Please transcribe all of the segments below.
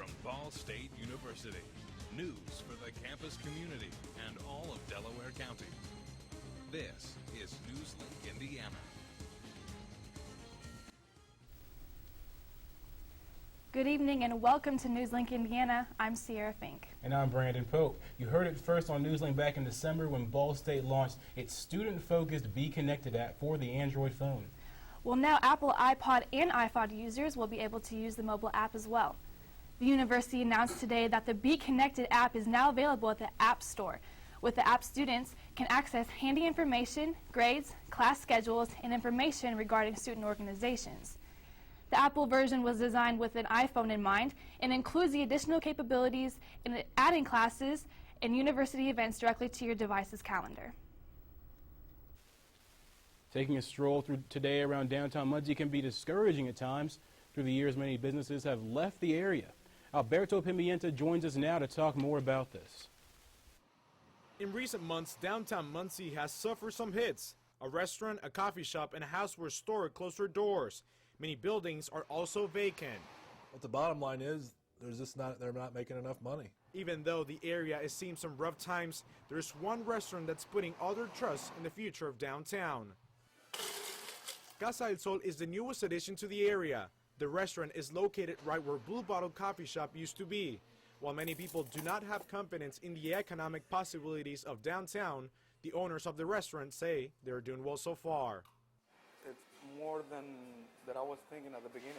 from Ball State University. News for the campus community and all of Delaware County. This is NewsLink Indiana. Good evening and welcome to NewsLink Indiana. I'm Sierra Fink. And I'm Brandon Pope. You heard it first on NewsLink back in December when Ball State launched its student-focused Be Connected app for the Android phone. Well, now Apple iPod and iPhone users will be able to use the mobile app as well. The university announced today that the Be Connected app is now available at the App Store. With the app, students can access handy information, grades, class schedules, and information regarding student organizations. The Apple version was designed with an iPhone in mind and includes the additional capabilities in adding classes and university events directly to your device's calendar. Taking a stroll through today around downtown Muncie can be discouraging at times. Through the years, many businesses have left the area. Alberto Pimienta joins us now to talk more about this. In recent months, downtown Muncie has suffered some hits. A restaurant, a coffee shop, and a houseware store closed their doors. Many buildings are also vacant. But the bottom line is, they're not making enough money. Even though the area is seeing some rough times, there's one restaurant that's putting all their trust in the future of downtown. Casa del Sol is the newest addition to the area. The restaurant is located right where Blue Bottle Coffee Shop used to be. While many people do not have confidence in the economic possibilities of downtown, the owners of the restaurant say they're doing well so far. It's more than that I was thinking at the beginning.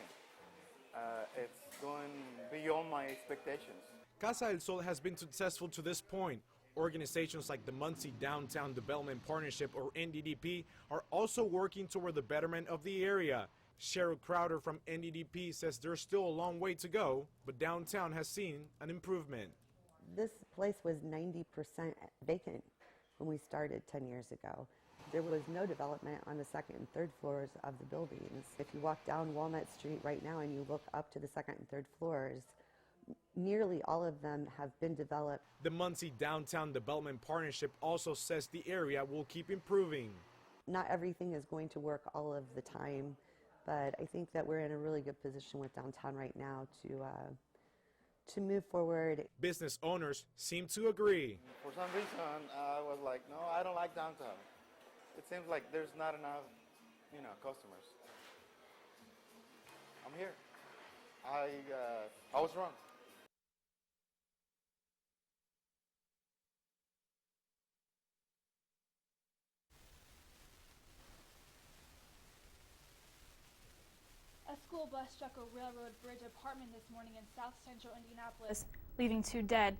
It's going beyond my expectations. Casa del Sol has been successful to this point. Organizations like the Muncie Downtown Development Partnership, or NDDP, are also working toward the betterment of the area. Cheryl Crowder from NDDP says there's still a long way to go, but downtown has seen an improvement. This place was 90% vacant when we started 10 years ago. There was no development on the second and third floors of the buildings. If you walk down Walnut Street right now and you look up to the second and third floors, nearly all of them have been developed. The Muncie Downtown Development Partnership also says the area will keep improving. Not everything is going to work all of the time, but I think that we're in a really good position with downtown right now to move forward. Business owners seem to agree. For some reason, I was like, no, I don't like downtown. It seems like there's not enough, customers. I'm here. I was wrong. A school bus struck a railroad bridge apartment this morning in south central Indianapolis, leaving 2 dead.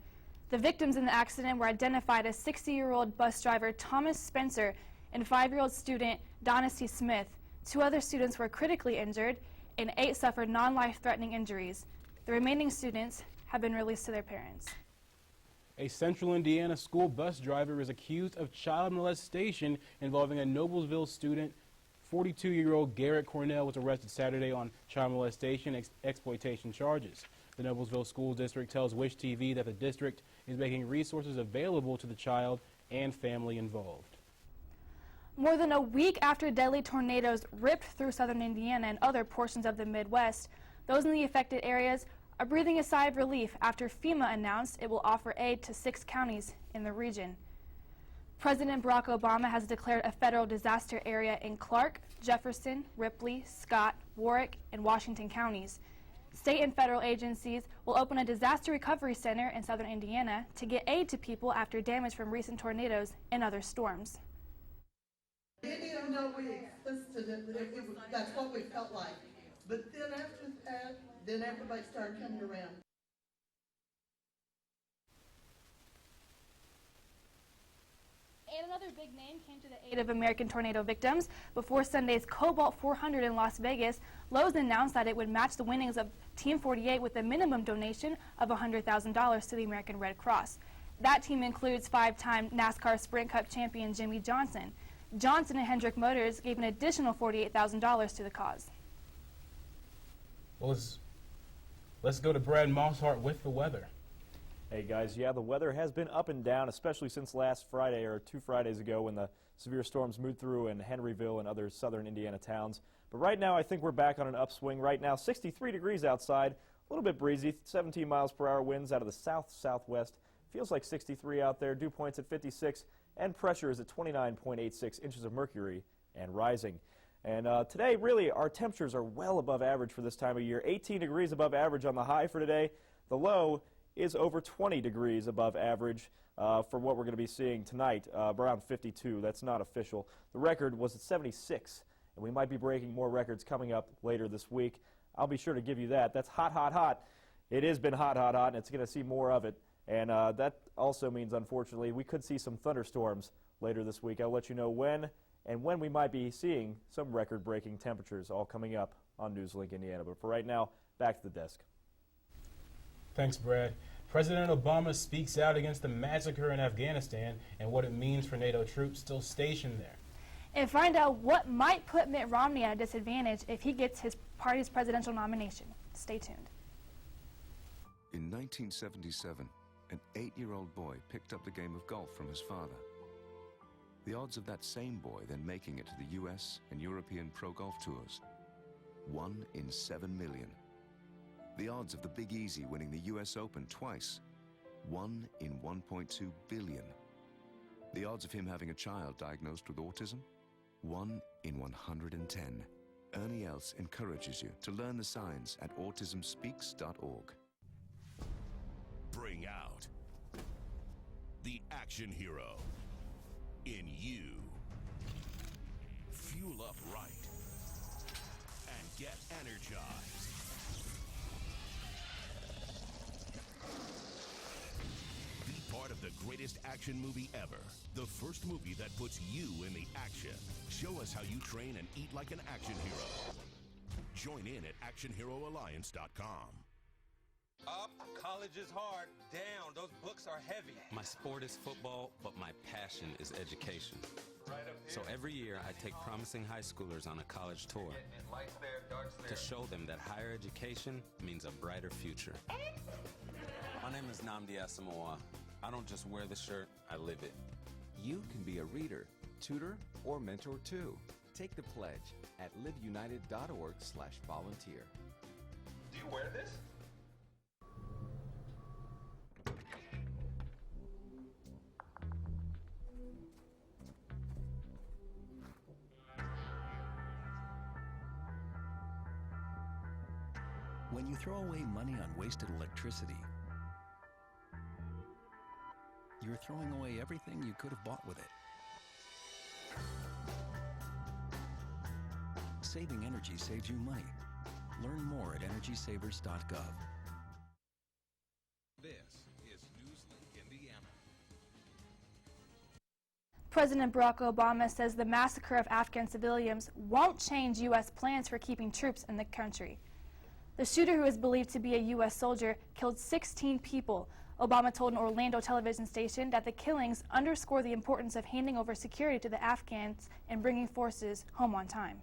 The victims in the accident were identified as 60-year-old bus driver Thomas Spencer and 5-year-old student Donacy Smith. 2 other students were critically injured, and 8 suffered non-life-threatening injuries. The remaining students have been released to their parents. A Central Indiana school bus driver is accused of child molestation involving a Noblesville student. 42-year-old Garrett Cornell was arrested Saturday on child molestation exploitation charges. The Noblesville School District tells Wish TV that the district is making resources available to the child and family involved. More than a week after deadly tornadoes ripped through southern Indiana and other portions of the Midwest, those in the affected areas are breathing a sigh of relief after FEMA announced it will offer aid to 6 counties in the region. President Barack Obama has declared a federal disaster area in Clark, Jefferson, Ripley, Scott, Warwick, and Washington counties. State and federal agencies will open a disaster recovery center in southern Indiana to get aid to people after damage from recent tornadoes and other storms. We didn't know we existed, that's what we felt like. But then after that, then everybody started coming around. And another big name came to the aid of American tornado victims. Before Sunday's Cobalt 400 in Las Vegas, Lowe's announced that it would match the winnings of Team 48 with a minimum donation of $100,000 to the American Red Cross. That team includes 5-time NASCAR Sprint Cup champion Jimmy Johnson. Johnson and Hendrick Motors gave an additional $48,000 to the cause. Well, let's go to Brad Mosshart with the weather. Hey guys, yeah, the weather has been up and down, especially since last Friday or 2 Fridays ago when the severe storms moved through in Henryville and other southern Indiana towns. But right now, I think we're back on an upswing. Right now, 63 degrees outside, A little bit breezy, 17 miles per hour winds out of the south-southwest. Feels like 63 out there, dew points at 56, and pressure is at 29.86 inches of mercury and rising. And today, really, our temperatures are well above average for this time of year. 18 degrees above average on the high for today. The low is over 20 degrees above average for what we're going to be seeing tonight, around 52. That's not official. The record was at 76, and we might be breaking more records coming up later this week. I'll be sure to give you that. That's hot, hot, hot. It has been hot, hot, hot, and it's going to see more of it. And that also means, unfortunately, we could see some thunderstorms later this week. I'll let you know when and when we might be seeing some record-breaking temperatures all coming up on NewsLink Indiana. But for right now, back to the desk. Thanks, Brad. President Obama speaks out against the massacre in Afghanistan and what it means for NATO troops still stationed there. And find out what might put Mitt Romney at a disadvantage if he gets his party's presidential nomination. Stay tuned. In 1977, an 8-year-old boy picked up the game of golf from his father. The odds of that same boy then making it to the US and European pro golf tours, 1 in 7 million. The odds of the Big Easy winning the US Open twice, 1 in 1.2 billion. The odds of him having a child diagnosed with autism, 1 in 110. Ernie Els encourages you to learn the signs at autismspeaks.org. Bring out the action hero in you. Fuel up right and get energized. Be part of the greatest action movie ever. The first movie that puts you in the action. Show us how you train and eat like an action hero. Join in at actionheroalliance.com. Up, college is hard. Down, those books are heavy. My sport is football, but my passion is education. So every year I take promising high schoolers on a college tour to show them that higher education means a brighter future. My name is Nnamdi Asamoah. I don't just wear the shirt, I live it. You can be a reader, tutor, or mentor too. Take the pledge at liveunited.org/volunteer. Do you wear this? When you throw away money on wasted electricity, you're throwing away everything you could have bought with it. Saving energy saves you money. Learn more at energysavers.gov. This is NewsLink Indiana. President Barack Obama says the massacre of Afghan civilians won't change U.S. plans for keeping troops in the country. The shooter, who is believed to be a U.S. soldier, killed 16 people. Obama told an Orlando television station that the killings underscore the importance of handing over security to the Afghans and bringing forces home on time.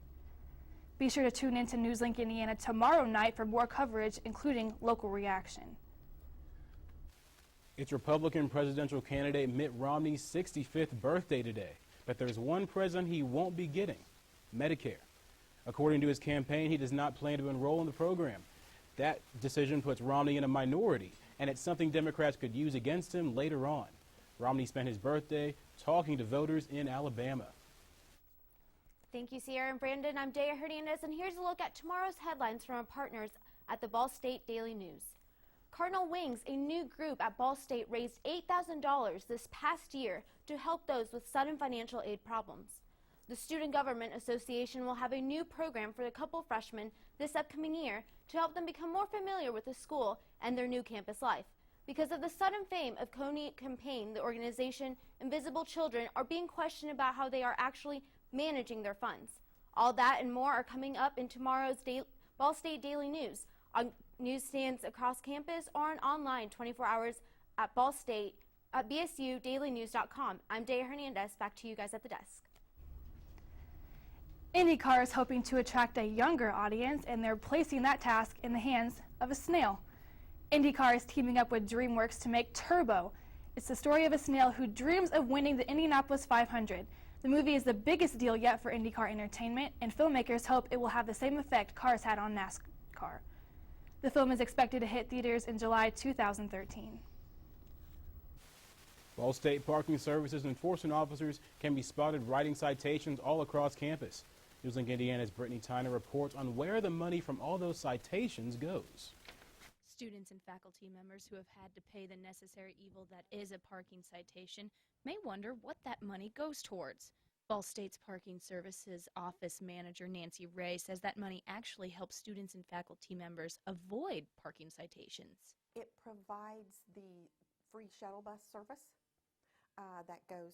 Be sure to tune in to NewsLink Indiana tomorrow night for more coverage, including local reaction. It's Republican presidential candidate Mitt Romney's 65th birthday today, but there's one present he won't be getting: Medicare. According to his campaign, he does not plan to enroll in the program. That decision puts Romney in a minority, and it's something Democrats could use against him later on. Romney spent his birthday talking to voters in Alabama. Thank you, Sierra and Brandon. I'm Daya Hernandez, and here's a look at tomorrow's headlines from our partners at the Ball State Daily News. Cardinal Wings, a new group at Ball State, raised $8,000 this past year to help those with sudden financial aid problems. The Student Government Association will have a new program for the couple freshmen this upcoming year to help them become more familiar with the school and their new campus life. Because of the sudden fame of Coney campaign, the organization Invisible Children are being questioned about how they are actually managing their funds. All that and more are coming up in tomorrow's Ball State Daily News on newsstands across campus or online 24 hours at Ball State at bsudailynews.com. I'm Daya Hernandez. Back to you guys at the desk. IndyCar is hoping to attract a younger audience, and they're placing that task in the hands of a snail. IndyCar is teaming up with DreamWorks to make Turbo. It's the story of a snail who dreams of winning the Indianapolis 500. The movie is the biggest deal yet for IndyCar entertainment, and filmmakers hope it will have the same effect Cars had on NASCAR. The film is expected to hit theaters in July 2013. Ball State Parking Services enforcement officers can be spotted writing citations all across campus. NewsLink Indiana's Brittany Tyner reports on where the money from all those citations goes. Students and faculty members who have had to pay the necessary evil that is a parking citation may wonder what that money goes towards. Ball State's Parking Services Office Manager Nancy Ray says that money actually helps students and faculty members avoid parking citations. It provides the free shuttle bus service that goes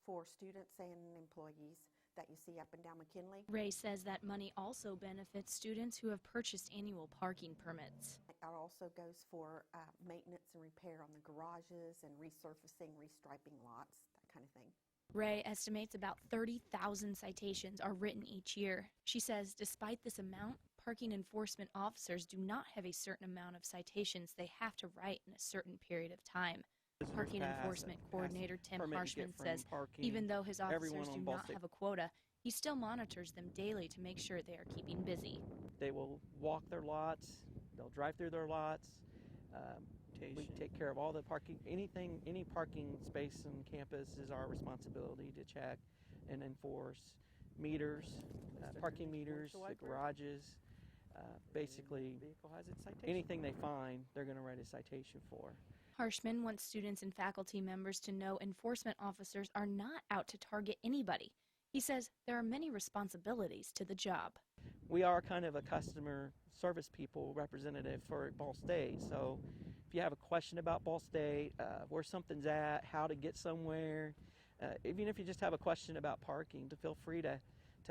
for students and employees that you see up and down McKinley. Ray says that money also benefits students who have purchased annual parking permits. It also goes for maintenance and repair on the garages and resurfacing, restriping lots, that kind of thing. Ray estimates about 30,000 citations are written each year. She says despite this amount, parking enforcement officers do not have a certain amount of citations they have to write in a certain period of time. Parking enforcement coordinator Tim Harshman says even though his officers do not have a quota, he still monitors them daily to make sure they are keeping busy. They will walk their lots, they'll drive through their lots. We take care of all the parking, any parking space on campus is our responsibility to check and enforce meters, parking meters, the garages. Basically, anything they find, they're going to write a citation for. Harshman wants students and faculty members to know enforcement officers are not out to target anybody. He says there are many responsibilities to the job. We are kind of a customer service people representative for Ball State, so if you have a question about Ball State, where something's at, how to get somewhere, even if you just have a question about parking, to feel free to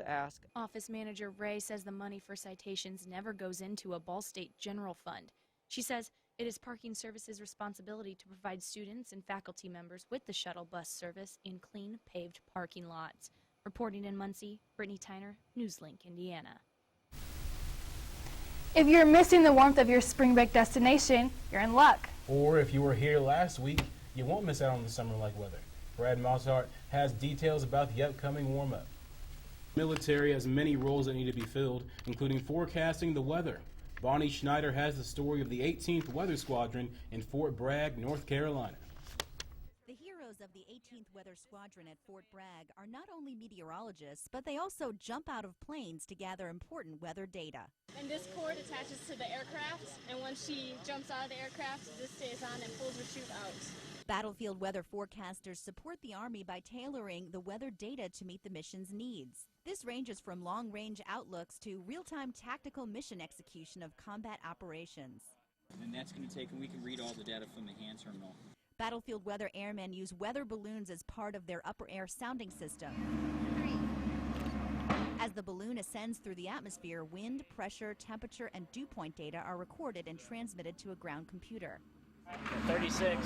ask. Office Manager Ray says the money for citations never goes into a Ball State general fund. She says it is Parking Services' responsibility to provide students and faculty members with the shuttle bus service in clean, paved parking lots. Reporting in Muncie, Brittany Tyner, NewsLink, Indiana. If you're missing the warmth of your spring break destination, you're in luck. Or if you were here last week, you won't miss out on the summer-like weather. Brad Moushart has details about the upcoming warm-up. Military has many roles that need to be filled, including forecasting the weather. Bonnie Schneider has the story of the 18th Weather Squadron in Fort Bragg, North Carolina. The heroes of the 18th Weather Squadron at Fort Bragg are not only meteorologists, but they also jump out of planes to gather important weather data. And this cord attaches to the aircraft, and once she jumps out of the aircraft, this stays on and pulls her chute out. Battlefield weather forecasters support the Army by tailoring the weather data to meet the mission's needs. This ranges from long-range outlooks to real-time tactical mission execution of combat operations. And that's going to take, and we can read all the data from the hand terminal. Battlefield weather airmen use weather balloons as part of their upper air sounding system. As the balloon ascends through the atmosphere, wind, pressure, temperature, and dew point data are recorded and transmitted to a ground computer. 36.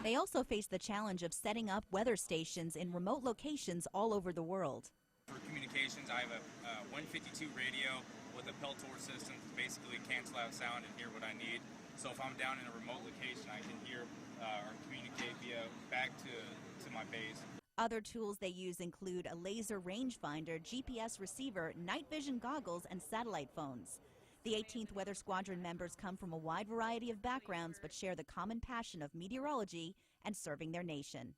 They also face the challenge of setting up weather stations in remote locations all over the world. For communications, I have a 152 radio with a Peltor system to basically cancel out sound and hear what I need. So if I'm down in a remote location, I can hear or communicate back to my base. Other tools they use include a laser rangefinder, GPS receiver, night vision goggles, and satellite phones. The 18th Weather Squadron members come from a wide variety of backgrounds but share the common passion of meteorology and serving their nation.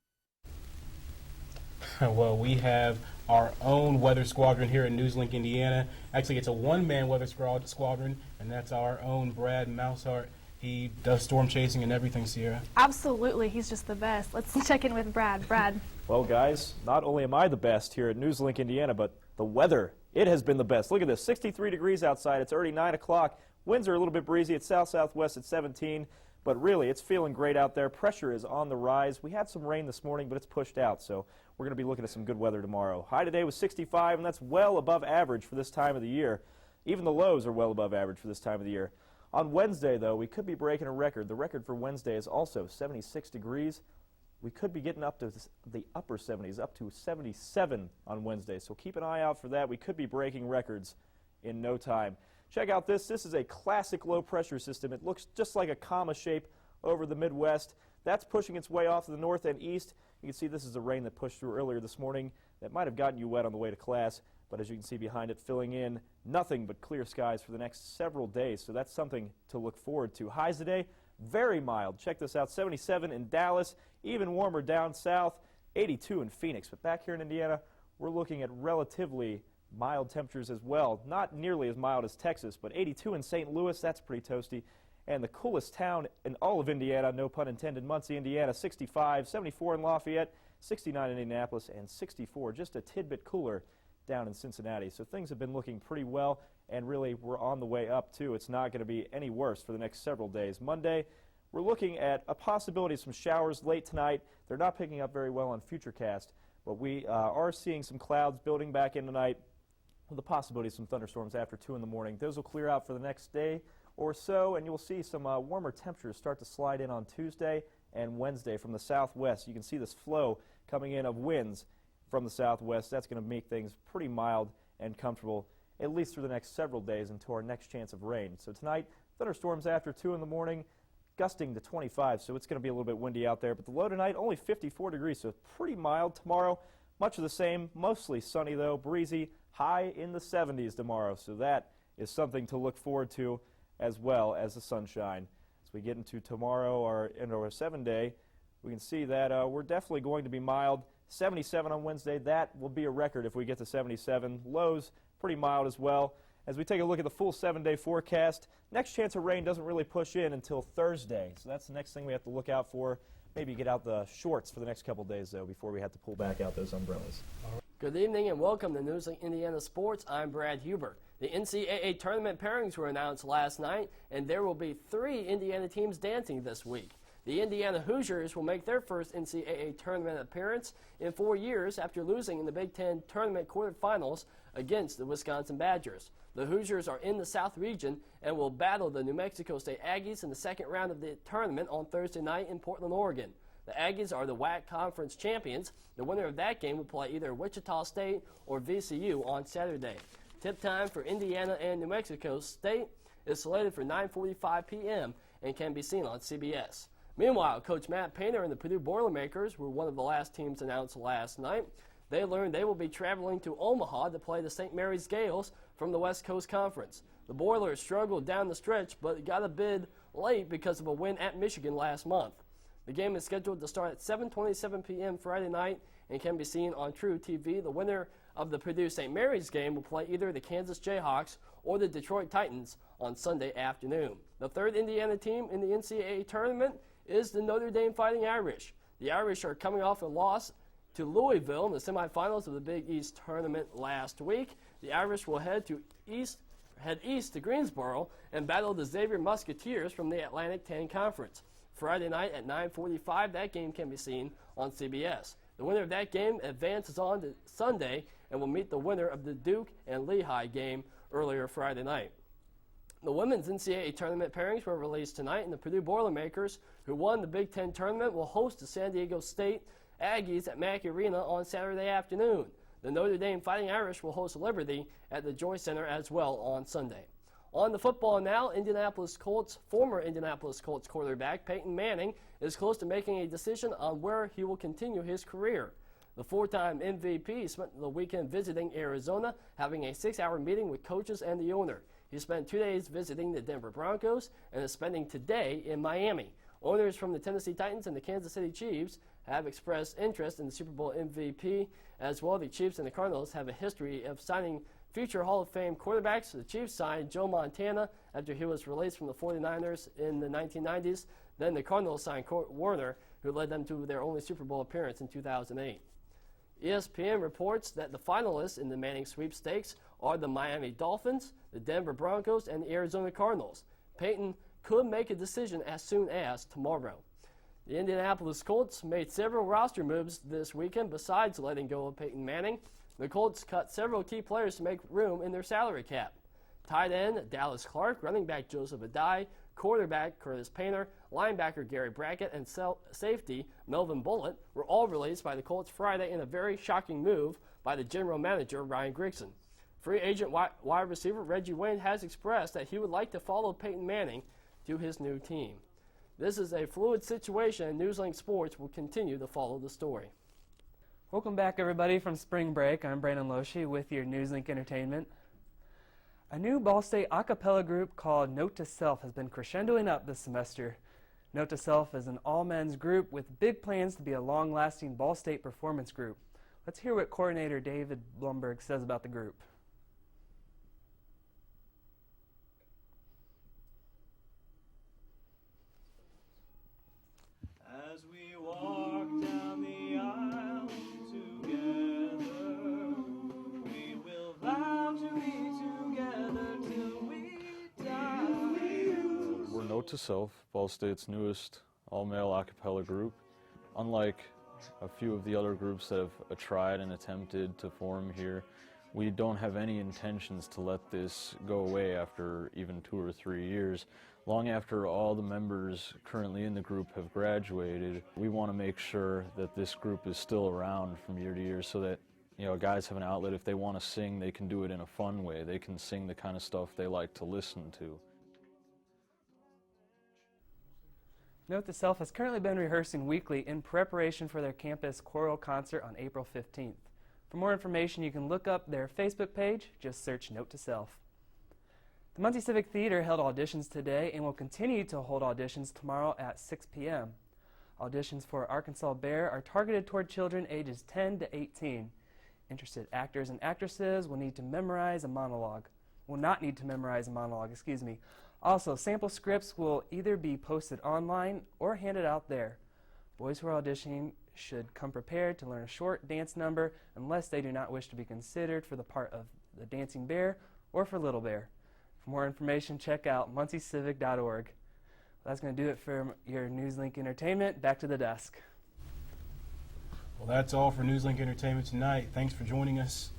Well, we have our own weather squadron here in NewsLink, Indiana. Actually, it's a one-man weather squadron, and that's our own Brad Moushart. He does storm chasing and everything, Sierra. Absolutely, he's just the best. Let's check in with Brad. Brad. Well, guys, not only am I the best here at NewsLink, Indiana, but the weather, it has been the best. Look at this, 63 degrees outside. It's already 9 o'clock. Winds are a little bit breezy. It's south-southwest at 17. But really, it's feeling great out there. Pressure is on the rise. We had some rain this morning, but it's pushed out, so we're going to be looking at some good weather tomorrow. High today was 65, and that's well above average for this time of the year. Even the lows are well above average for this time of the year. On Wednesday, though, we could be breaking a record. The record for Wednesday is also 76 degrees. We could be getting up to the upper 70s, up to 77 on Wednesday, so keep an eye out for that. We could be breaking records in no time. Check out this. This is a classic low-pressure system. It looks just like a comma shape over the Midwest. That's pushing its way off to the north and east. You can see this is the rain that pushed through earlier this morning that might have gotten you wet on the way to class, but as you can see behind it, filling in nothing but clear skies for the next several days, so that's something to look forward to. Highs today, very mild. Check this out, 77 in Dallas, even warmer down south, 82 in Phoenix. But back here in Indiana, we're looking at relatively mild temperatures as well. Not nearly as mild as Texas, but 82 in St. Louis, that's pretty toasty. And the coolest town in all of Indiana, no pun intended, Muncie, Indiana, 65, 74 in Lafayette, 69 in Indianapolis, and 64, just a tidbit cooler down in Cincinnati. So things have been looking pretty well, and really we're on the way up too. It's not going to be any worse for the next several days. Monday, we're looking at a possibility of some showers late tonight. They're not picking up very well on Futurecast, but we are seeing some clouds building back in tonight with the possibility of some thunderstorms after 2 in the morning. Those will clear out for the next day or so, and you'll see some warmer temperatures start to slide in on Tuesday and Wednesday from the southwest. You can see this flow coming in of winds from the southwest. That's going to make things pretty mild and comfortable, at least for the next several days until our next chance of rain. So tonight, thunderstorms after 2 in the morning, gusting to 25, so it's going to be a little bit windy out there. But the low tonight, only 54 degrees, so pretty mild. Tomorrow, much of the same, mostly sunny though, breezy, high in the 70s tomorrow. So that is something to look forward to as well as the sunshine. As we get into tomorrow or into our 7-day, we can see that we're definitely going to be mild. 77 on Wednesday, that will be a record if we get to 77. Lows pretty mild as well. As we take a look at the full 7-day forecast, next chance of rain doesn't really push in until Thursday. So that's the next thing we have to look out for. Maybe get out the shorts for the next couple days, though, before we have to pull back out those umbrellas. Good evening and welcome to NewsLink Indiana Sports. I'm Brad Huber. The NCAA tournament pairings were announced last night, and there will be 3 Indiana teams dancing this week. The Indiana Hoosiers will make their first NCAA tournament appearance in 4 years after losing in the Big Ten tournament quarterfinals against the Wisconsin Badgers. The Hoosiers are in the South region and will battle the New Mexico State Aggies in the second round of the tournament on Thursday night in Portland, Oregon. The Aggies are the WAC Conference champions. The winner of that game will play either Wichita State or VCU on Saturday. Tip time for Indiana and New Mexico State is slated for 9:45 p.m. and can be seen on CBS. Meanwhile, Coach Matt Painter and the Purdue Boilermakers were one of the last teams announced last night. They learned they will be traveling to Omaha to play the St. Mary's Gales from the West Coast Conference. The Boilers struggled down the stretch but got a bid late because of a win at Michigan last month. The game is scheduled to start at 7:27 p.m. Friday night and can be seen on True TV. The winner of the Purdue St. Mary's game will play either the Kansas Jayhawks or the Detroit Titans on Sunday afternoon. The third Indiana team in the NCAA tournament is the Notre Dame Fighting Irish. The Irish are coming off a loss to Louisville in the semifinals of the Big East tournament last week. The Irish will head east to Greensboro and battle the Xavier Musketeers from the Atlantic 10 Conference. Friday night at 9:45, that game can be seen on CBS. The winner of that game advances on to Sunday and will meet the winner of the Duke and Lehigh game earlier Friday night. The women's NCAA tournament pairings were released tonight, and the Purdue Boilermakers, who won the Big Ten tournament, will host the San Diego State Aggies at Mackey Arena on Saturday afternoon. The Notre Dame Fighting Irish will host Liberty at the Joy Center as well on Sunday. On the football now, former Indianapolis Colts quarterback Peyton Manning is close to making a decision on where he will continue his career. The 4-time MVP spent the weekend visiting Arizona, having a 6-hour meeting with coaches and the owner. He spent 2 days visiting the Denver Broncos and is spending today in Miami. Owners from the Tennessee Titans and the Kansas City Chiefs have expressed interest in the Super Bowl MVP. As well, the Chiefs and the Cardinals have a history of signing future Hall of Fame quarterbacks. The Chiefs signed Joe Montana after he was released from the 49ers in the 1990s. Then the Cardinals signed Kurt Warner, who led them to their only Super Bowl appearance in 2008. ESPN reports that the finalists in the Manning sweepstakes are the Miami Dolphins, the Denver Broncos, and the Arizona Cardinals. Peyton could make a decision as soon as tomorrow. The Indianapolis Colts made several roster moves this weekend besides letting go of Peyton Manning. The Colts cut several key players to make room in their salary cap. Tight end Dallas Clark, running back Joseph Adai, quarterback Curtis Painter, linebacker Gary Brackett, and safety Melvin Bullitt were all released by the Colts Friday in a very shocking move by the general manager Ryan Grigson. Free agent wide receiver Reggie Wayne has expressed that he would like to follow Peyton Manning to his new team. This is a fluid situation, and NewsLink Sports will continue to follow the story. Welcome back, everybody, from spring break. I'm Brandon Loesch with your NewsLink Entertainment. A new Ball State a cappella group called Note to Self has been crescendoing up this semester. Note to Self is an all-men's group with big plans to be a long-lasting Ball State performance group. Let's hear what coordinator David Blumberg says about the group. As we walk down the aisle together, we will vow to be together till we die. We're Note to Self, Ball State's newest all-male a cappella group. Unlike a few of the other groups that have tried and attempted to form here, we don't have any intentions to let this go away after even 2 or 3 years. Long after all the members currently in the group have graduated, we want to make sure that this group is still around from year to year so that, you know, guys have an outlet. If they want to sing, they can do it in a fun way. They can sing the kind of stuff they like to listen to. Note to Self has currently been rehearsing weekly in preparation for their campus choral concert on April 15th. For more information, you can look up their Facebook page. Just search Note to Self. The Muncie Civic Theater held auditions today and will continue to hold auditions tomorrow at 6 p.m. Auditions for Arkansas Bear are targeted toward children ages 10 to 18. Interested actors and actresses will not need to memorize a monologue. Also, sample scripts will either be posted online or handed out there. Boys who are auditioning should come prepared to learn a short dance number unless they do not wish to be considered for the part of the Dancing Bear or for Little Bear. For more information, check out munciecivic.org. That's going to do it for your NewsLink Entertainment. Back to the desk. Well, that's all for NewsLink Entertainment tonight. Thanks for joining us.